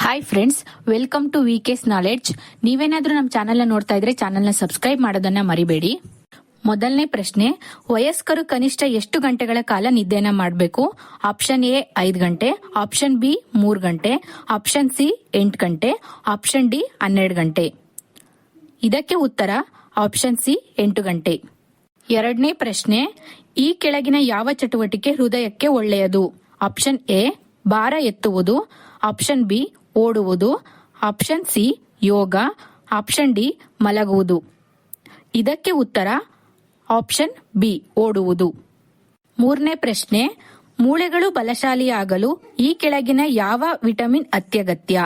Hi friends, welcome to VK's knowledge. ನೀವೇನಾದ್ರೂ ನಮ್ಮ channel ನೋಡ್ತಾ ಇದ್ರೆ ಚಾನೆಲ್ನ ಸಬ್ಸ್ಕ್ರೈಬ್ ಮಾಡೋದನ್ನ ಮರಿಬೇಡಿ. ಮೊದಲನೇ ಪ್ರಶ್ನೆ, ವಯಸ್ಕರು ಕನಿಷ್ಠ ಎಷ್ಟು ಗಂಟೆಗಳ ಕಾಲ ನಿದ್ದೆನ ಮಾಡಬೇಕು? ಆಪ್ಷನ್ ಎ 5 ಗಂಟೆ, ಆಪ್ಷನ್ ಬಿ 3 ಗಂಟೆ, ಆಪ್ಷನ್ ಸಿ 8 ಗಂಟೆ, ಆಪ್ಷನ್ ಡಿ 12 ಗಂಟೆ. ಇದಕ್ಕೆ ಉತ್ತರ ಆಪ್ಷನ್ ಸಿ 8 ಗಂಟೆ. ಎರಡನೇ ಪ್ರಶ್ನೆ, ಈ ಕೆಳಗಿನ ಯಾವ ಚಟುವಟಿಕೆ ಹೃದಯಕ್ಕೆ ಒಳ್ಳೆಯದು? ಆಪ್ಷನ್ ಎ ಭಾರ ಎತ್ತುವುದು, ಆಪ್ಷನ್ ಬಿ ಓಡುವುದು, ಆಪ್ಷನ್ ಸಿ ಯೋಗ, ಆಪ್ಷನ್ ಡಿ ಮಲಗುವುದು. ಇದಕ್ಕೆ ಉತ್ತರ ಆಪ್ಷನ್ ಬಿ ಓಡುವುದು. ಮೂರನೇ ಪ್ರಶ್ನೆ, ಮೂಳೆಗಳು ಬಲಶಾಲಿಯಾಗಲು ಈ ಕೆಳಗಿನ ಯಾವ ವಿಟಮಿನ್ ಅತ್ಯಗತ್ಯ?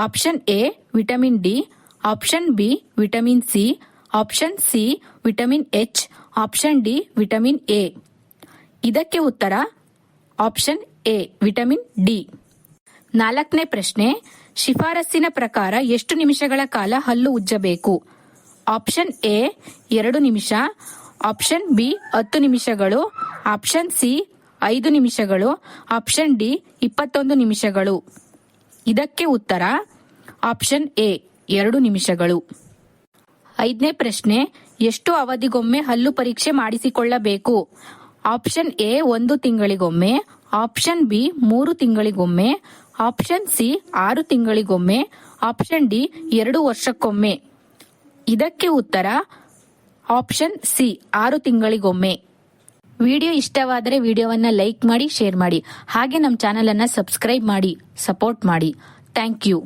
Option A vitamin D, option B vitamin C, option C vitamin H, option D vitamin A. ಇದಕ್ಕೆ ಉತ್ತರ ಆಪ್ಷನ್ ಎ ವಿಟಮಿನ್ ಡಿ. ನಾಲ್ಕನೇ ಪ್ರಶ್ನೆ, ಶಿಫಾರಸ್ಸಿನ ಪ್ರಕಾರ ಎಷ್ಟು ನಿಮಿಷಗಳ ಕಾಲ ಹಲ್ಲು ಉಜ್ಜಬೇಕು? ಆಪ್ಷನ್ ಎ 2 ನಿಮಿಷ, ಆಪ್ಷನ್ ಬಿ 10 ನಿಮಿಷಗಳು, ಆಪ್ಷನ್ ಸಿ 5 ನಿಮಿಷಗಳು, ಆಪ್ಷನ್ ಡಿ 21 ನಿಮಿಷಗಳು. ಇದಕ್ಕೆ ಉತ್ತರ ಆಪ್ಷನ್ ಎ 2 ನಿಮಿಷಗಳು. ಐದನೇ ಪ್ರಶ್ನೆ, ಎಷ್ಟು ಅವಧಿಗೊಮ್ಮೆ ಹಲ್ಲು ಪರೀಕ್ಷೆ ಮಾಡಿಸಿಕೊಳ್ಳಬೇಕು? ಆಪ್ಷನ್ ಎ 1 ತಿಂಗಳಿಗೊಮ್ಮೆ, ಆಪ್ಷನ್ ಬಿ 3 ತಿಂಗಳಿಗೊಮ್ಮೆ, ಆಪ್ಷನ್ ಸಿ 6 ತಿಂಗಳಿಗೊಮ್ಮೆ, ಆಪ್ಷನ್ ಡಿ 2 ವರ್ಷಕ್ಕೊಮ್ಮೆ. ಇದಕ್ಕೆ ಉತ್ತರ ಆಪ್ಷನ್ ಸಿ 6 ತಿಂಗಳಿಗೊಮ್ಮೆ. ವಿಡಿಯೋ ಇಷ್ಟವಾದರೆ ವಿಡಿಯೋವನ್ನ ಲೈಕ್ ಮಾಡಿ, ಶೇರ್ ಮಾಡಿ, ಹಾಗೆ ನಮ್ಮ ಚಾನೆಲ್ ಅನ್ನ ಸಬ್ಸ್ಕ್ರೈಬ್ ಮಾಡಿ, ಸಪೋರ್ಟ್ ಮಾಡಿ. Thank you.